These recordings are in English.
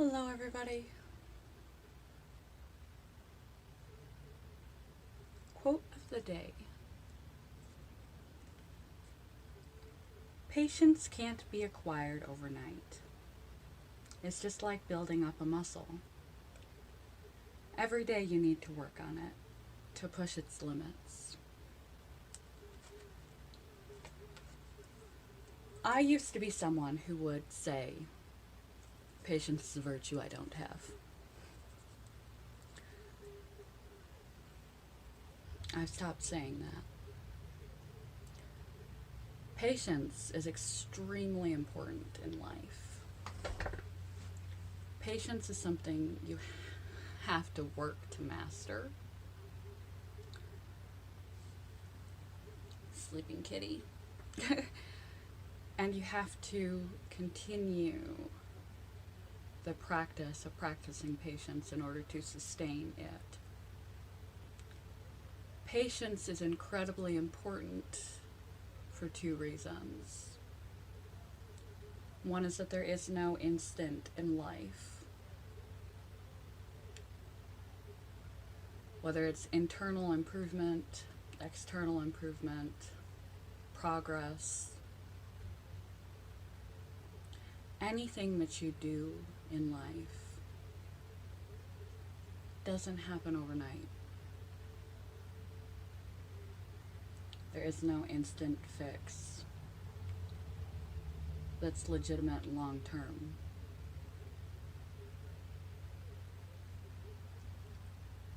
Hello, everybody. Quote of the day. Patience can't be acquired overnight. It's just like building up a muscle. Every day you need to work on it to push its limits. I used to be someone who would say, patience is a virtue I don't have. I've stopped saying that. Patience is extremely important in life. Patience is something you have to work to master. Sleeping kitty. And you have to continue the practice of practicing patience in order to sustain it. Patience is incredibly important for two reasons. One is that there is no instant in life. Whether it's internal improvement, external improvement, progress, anything that you do in life doesn't happen overnight. There is no instant fix that's legitimate long term.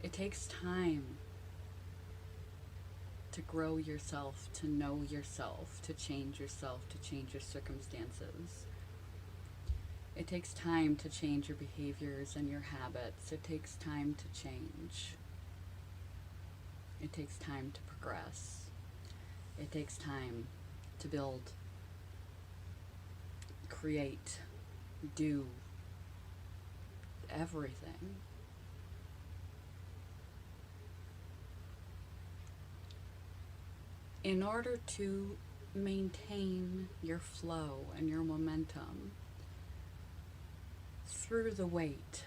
It takes time to grow yourself, to know yourself, to change your circumstances. It takes time to change your behaviors and your habits. It takes time to change. It takes time to progress. It takes time to build, create, do everything. In order to maintain your flow and your momentum through the wait,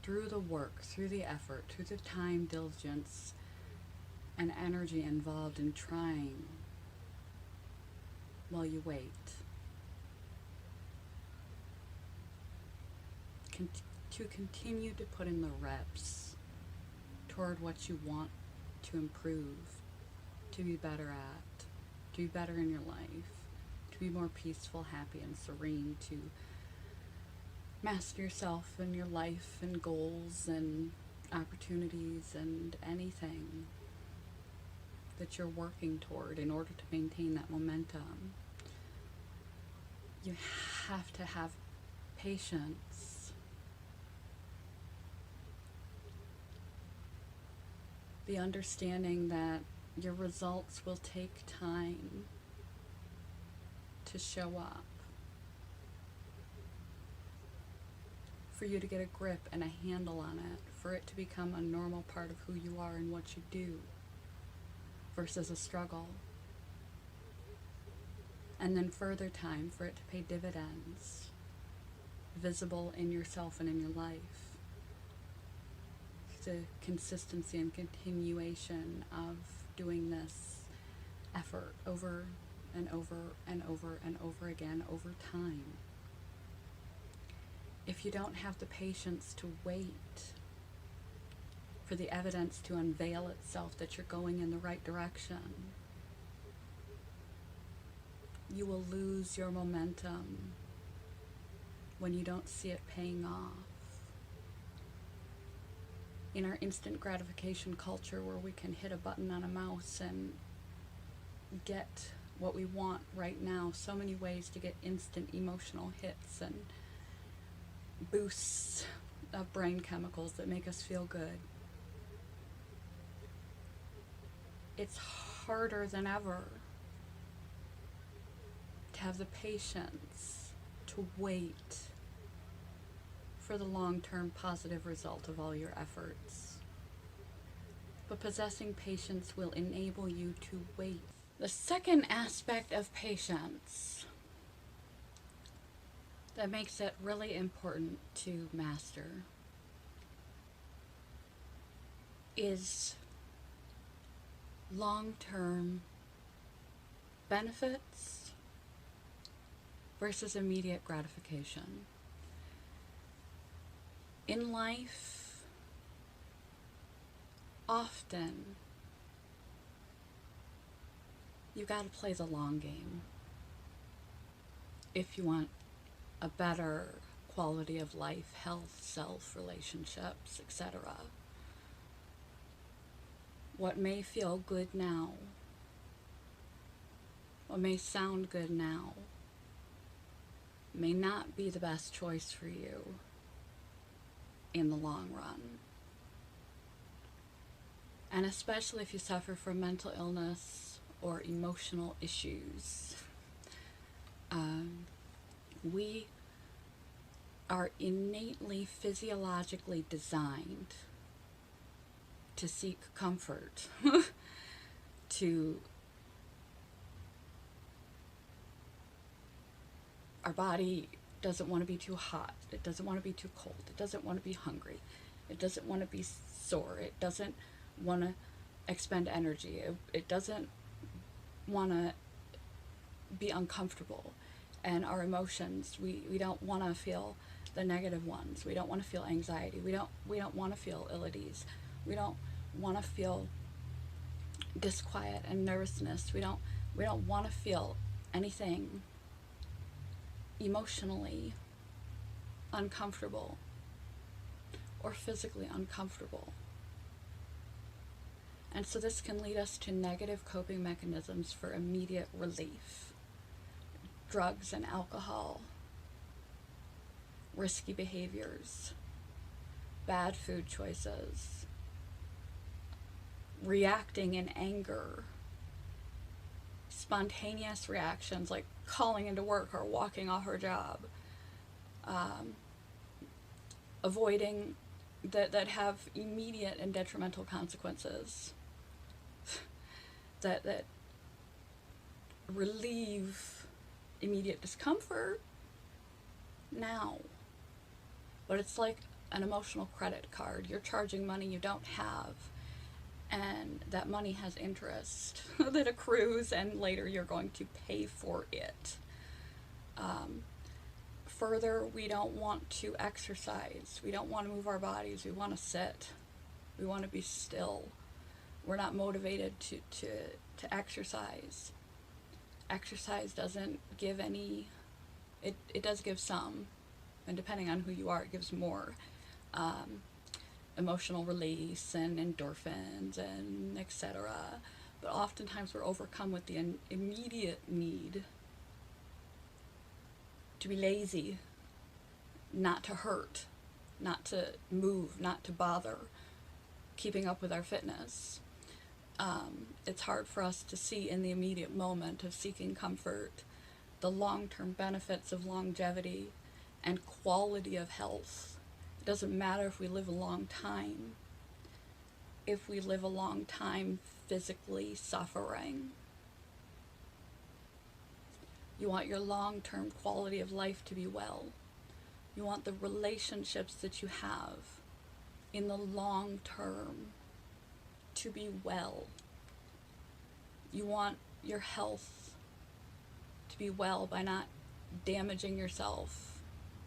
through the work, through the effort, through the time, diligence, and energy involved in trying while you wait. To continue to put in the reps toward what you want to improve, to be better at, to be better in your life, to be more peaceful, happy, and serene, to master yourself and your life and goals and opportunities and anything that you're working toward in order to maintain that momentum. You have to have patience. The understanding that your results will take time to show up. For you to get a grip and a handle on it, for it to become a normal part of who you are and what you do, versus a struggle. And then further time for it to pay dividends, visible in yourself and in your life. The consistency and continuation of doing this effort over and over and over and over again over time. If you don't have the patience to wait for the evidence to unveil itself that you're going in the right direction, you will lose your momentum when you don't see it paying off. In our instant gratification culture, where we can hit a button on a mouse and get what we want right now, so many ways to get instant emotional hits and boosts of brain chemicals that make us feel good. It's harder than ever to have the patience to wait for the long-term positive result of all your efforts. But possessing patience will enable you to wait. The second aspect of patience that makes it really important to master is long-term benefits versus immediate gratification. In life, often you got to play the long game if you want a better quality of life, health, self, relationships, etc. What may feel good now, what may sound good now, may not be the best choice for you in the long run. And especially if you suffer from mental illness or emotional issues. We are innately, physiologically designed to seek comfort, our body doesn't want to be too hot, it doesn't want to be too cold, it doesn't want to be hungry, it doesn't want to be sore, it doesn't want to expend energy, it doesn't want to be uncomfortable. And our emotions, we don't want to feel the negative ones. We don't want to feel anxiety. We don't want to feel ill at ease. We don't want to feel disquiet and nervousness. We don't want to feel anything emotionally uncomfortable or physically uncomfortable. And so this can lead us to negative coping mechanisms for immediate relief. Drugs and alcohol, risky behaviors, bad food choices, reacting in anger, spontaneous reactions like calling into work or walking off our job, avoiding that have immediate and detrimental consequences, that relieve immediate discomfort now. But it's like an emotional credit card. You're charging money you don't have, and that money has interest that accrues, and later you're going to pay for it. Further, we don't want to exercise. We don't want to move our bodies. We want to sit. We want to be still. We're not motivated to exercise. Exercise doesn't give any, it does give some, and depending on who you are, it gives more emotional release and endorphins and etc. But oftentimes we're overcome with the immediate need to be lazy, not to hurt, not to move, not to bother keeping up with our fitness. It's hard for us to see in the immediate moment of seeking comfort the long-term benefits of longevity and quality of health. It doesn't matter if we live a long time, if we live a long time physically suffering. You want your long-term quality of life to be well. You want the relationships that you have in the long term to be well. You want your health to be well by not damaging yourself,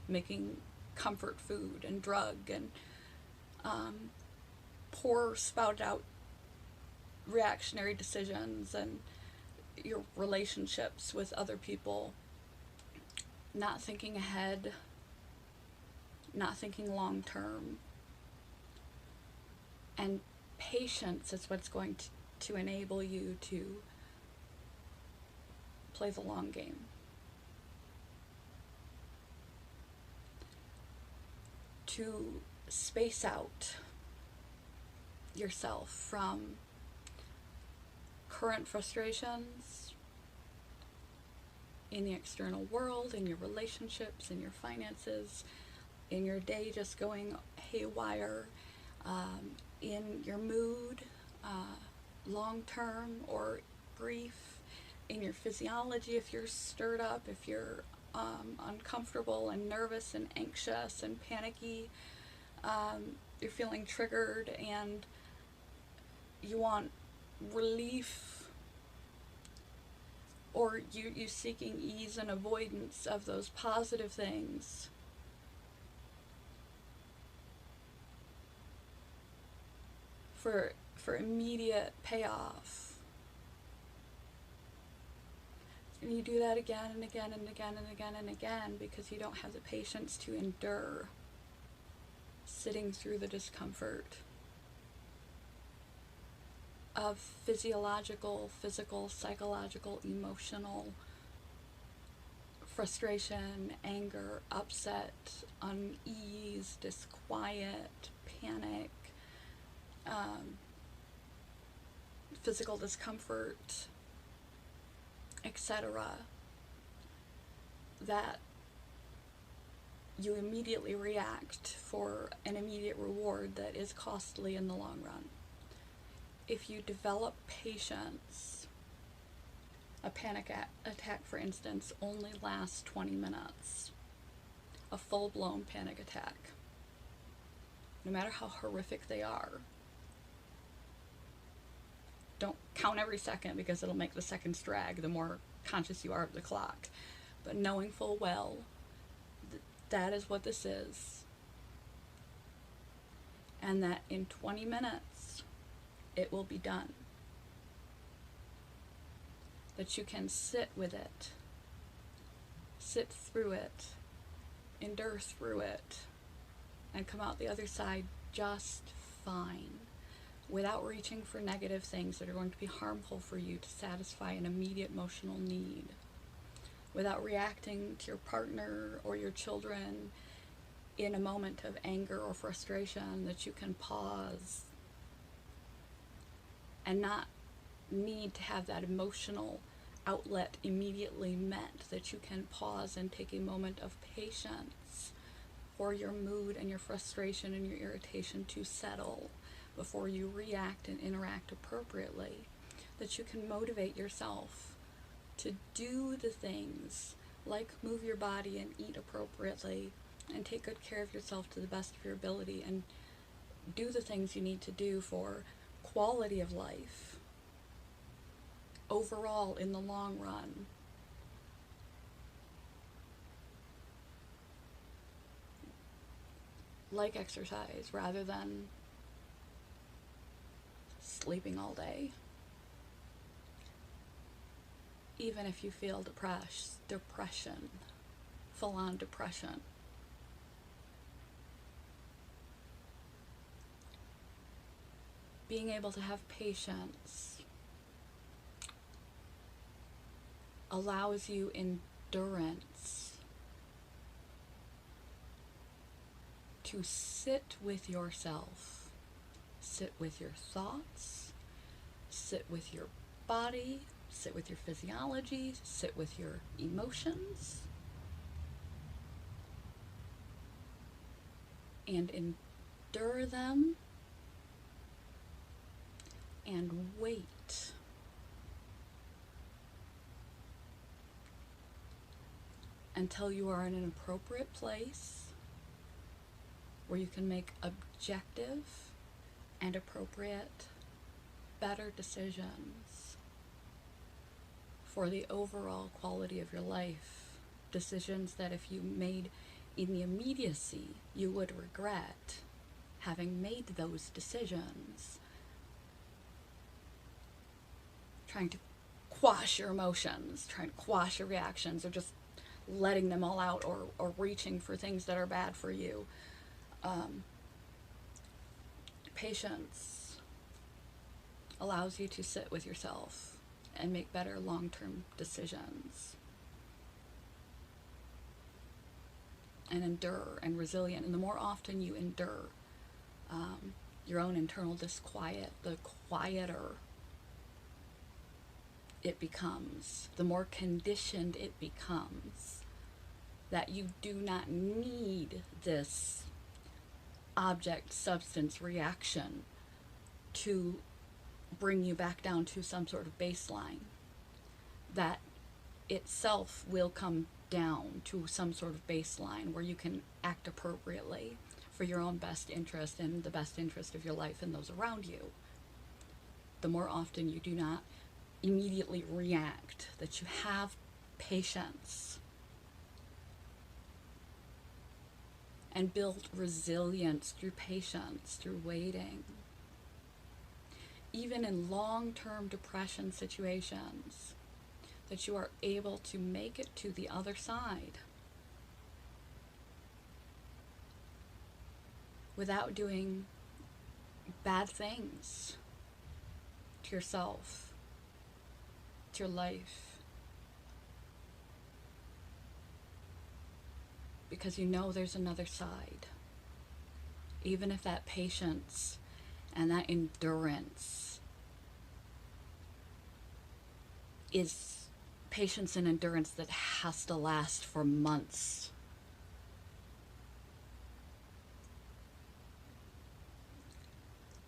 making comfort food and drug and poor spouted out reactionary decisions, and your relationships with other people, not thinking ahead, not thinking long term. And patience is what's going to enable you to play the long game. To space out yourself from current frustrations in the external world, in your relationships, in your finances, in your day just going haywire, in your mood, long-term or brief, in your physiology if you're stirred up, if you're uncomfortable and nervous and anxious and panicky. You're feeling triggered and you want relief, or you seeking ease and avoidance of those positive things. For immediate payoff. And you do that again and again and again and again and again because you don't have the patience to endure sitting through the discomfort of physiological, physical, psychological, emotional frustration, anger, upset, unease, disquiet, panic, physical discomfort, etc., that you immediately react for an immediate reward that is costly in the long run. If you develop patience, a panic attack, for instance, only lasts 20 minutes. A full-blown panic attack, no matter how horrific they are. Don't count every second because it'll make the seconds drag the more conscious you are of the clock. But knowing full well that is what this is, and that in 20 minutes it will be done. That you can sit with it, sit through it, endure through it, and come out the other side just fine, without reaching for negative things that are going to be harmful for you to satisfy an immediate emotional need, without reacting to your partner or your children in a moment of anger or frustration, that you can pause and not need to have that emotional outlet immediately met, that you can pause and take a moment of patience for your mood and your frustration and your irritation to settle before you react and interact appropriately, that you can motivate yourself to do the things like move your body and eat appropriately and take good care of yourself to the best of your ability and do the things you need to do for quality of life overall in the long run. Like exercise rather than sleeping all day. Even if you feel depression, full-on depression. Being able to have patience allows you endurance to sit with yourself, sit with your thoughts, sit with your body, sit with your physiology, sit with your emotions, and endure them and wait. Until you are in an appropriate place where you can make objective and appropriate, better decisions for the overall quality of your life. Decisions that if you made in the immediacy, you would regret having made those decisions. Trying to quash your emotions, trying to quash your reactions, or just letting them all out, or reaching for things that are bad for you. Patience allows you to sit with yourself and make better long-term decisions. And endure and resilient. And the more often you endure your own internal disquiet, the quieter it becomes, the more conditioned it becomes, that you do not need this object substance reaction to bring you back down to some sort of baseline, that itself will come down to some sort of baseline where you can act appropriately for your own best interest and the best interest of your life and those around you. The more often you do not immediately react, that you have patience and build resilience through patience, through waiting. Even in long-term depression situations, that you are able to make it to the other side without doing bad things to yourself, to your life, because you know there's another side. Even if that patience and that endurance is patience and endurance that has to last for months.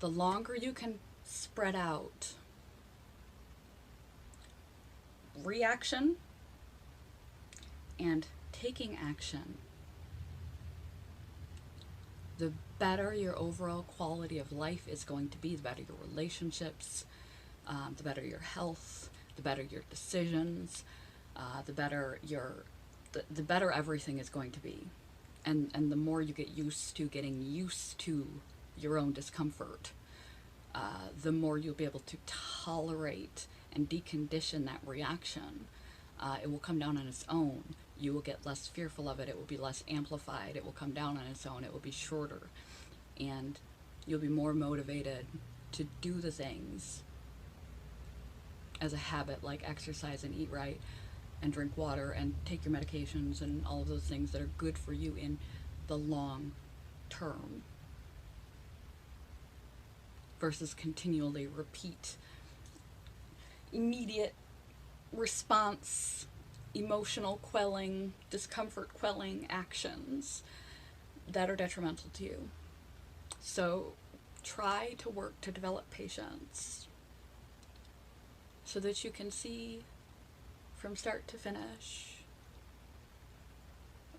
The longer you can spread out reaction and taking action, the better your overall quality of life is going to be, the better your relationships, the better your health, the better your decisions, the better everything is going to be. And the more you get used to getting used to your own discomfort, the more you'll be able to tolerate and decondition that reaction. It will come down on its own. You will get less fearful of it. It will be less amplified. It will come down on its own. It will be shorter. And you'll be more motivated to do the things as a habit, like exercise and eat right and drink water and take your medications and all of those things that are good for you in the long term, versus continually repeat immediate response, emotional quelling, discomfort quelling actions that are detrimental to you. So try to work to develop patience so that you can see from start to finish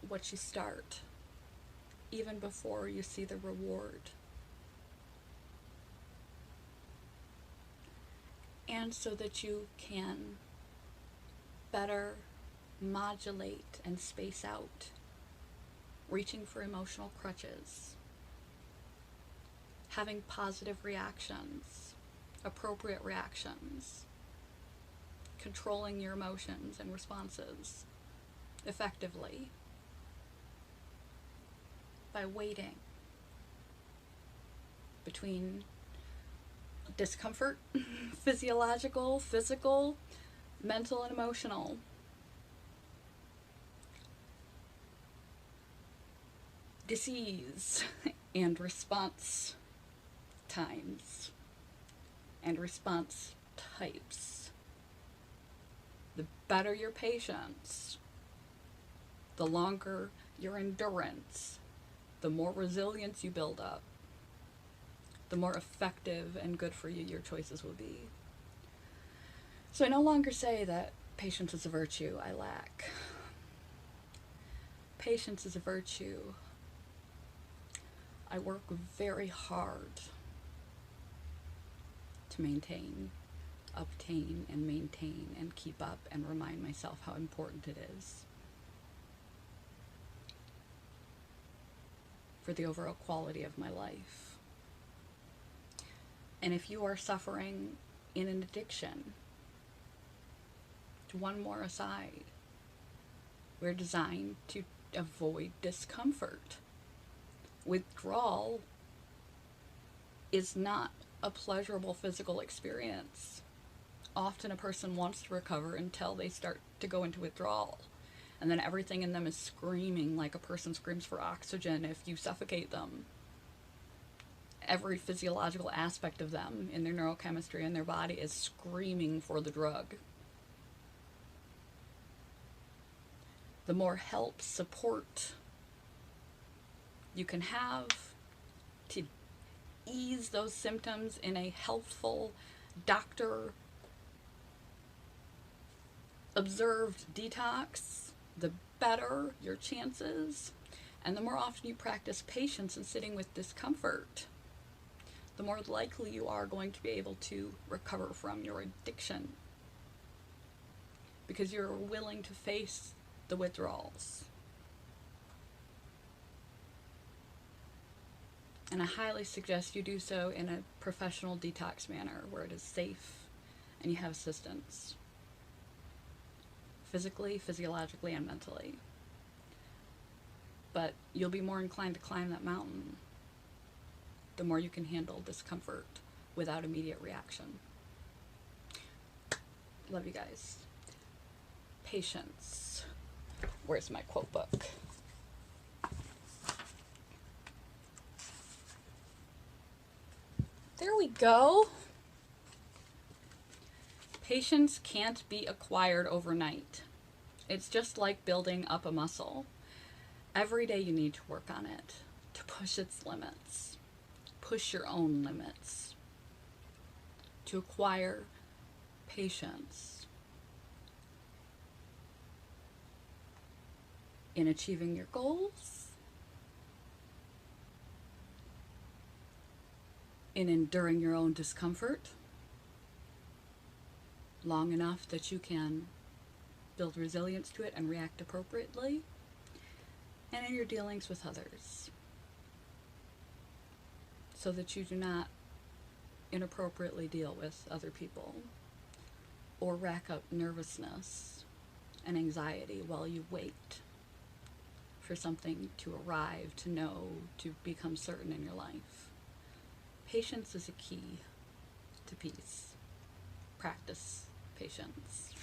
what you start, even before you see the reward. And so that you can better modulate and space out, reaching for emotional crutches, having positive reactions, appropriate reactions, controlling your emotions and responses effectively by waiting between discomfort, physiological, physical, mental, and emotional. Disease and response times and response types. The better your patience, the longer your endurance, the more resilience you build up, the more effective and good for you your choices will be. So I no longer say that patience is a virtue I lack. Patience is a virtue I work very hard to maintain, obtain, and maintain, and keep up, and remind myself how important it is for the overall quality of my life. And if you are suffering in an addiction, one more aside, we're designed to avoid discomfort. Withdrawal is not a pleasurable physical experience. Often a person wants to recover until they start to go into withdrawal. And then everything in them is screaming like a person screams for oxygen if you suffocate them. Every physiological aspect of them in their neurochemistry and their body is screaming for the drug. The more help, support you can have to ease those symptoms in a healthful, doctor-observed detox, the better your chances. And the more often you practice patience and sitting with discomfort, the more likely you are going to be able to recover from your addiction, because you're willing to face the withdrawals. And I highly suggest you do so in a professional detox manner where it is safe and you have assistance, physically, physiologically, and mentally. But you'll be more inclined to climb that mountain the more you can handle discomfort without immediate reaction. Love you guys. Patience. Where's my quote book? There we go. Patience can't be acquired overnight. It's just like building up a muscle. Every day you need to work on it to push its limits. Push your own limits. To acquire patience in achieving your goals, in enduring your own discomfort long enough that you can build resilience to it and react appropriately, and in your dealings with others, so that you do not inappropriately deal with other people or rack up nervousness and anxiety while you wait for something to arrive, to know, to become certain in your life. Patience is a key to peace. Practice patience.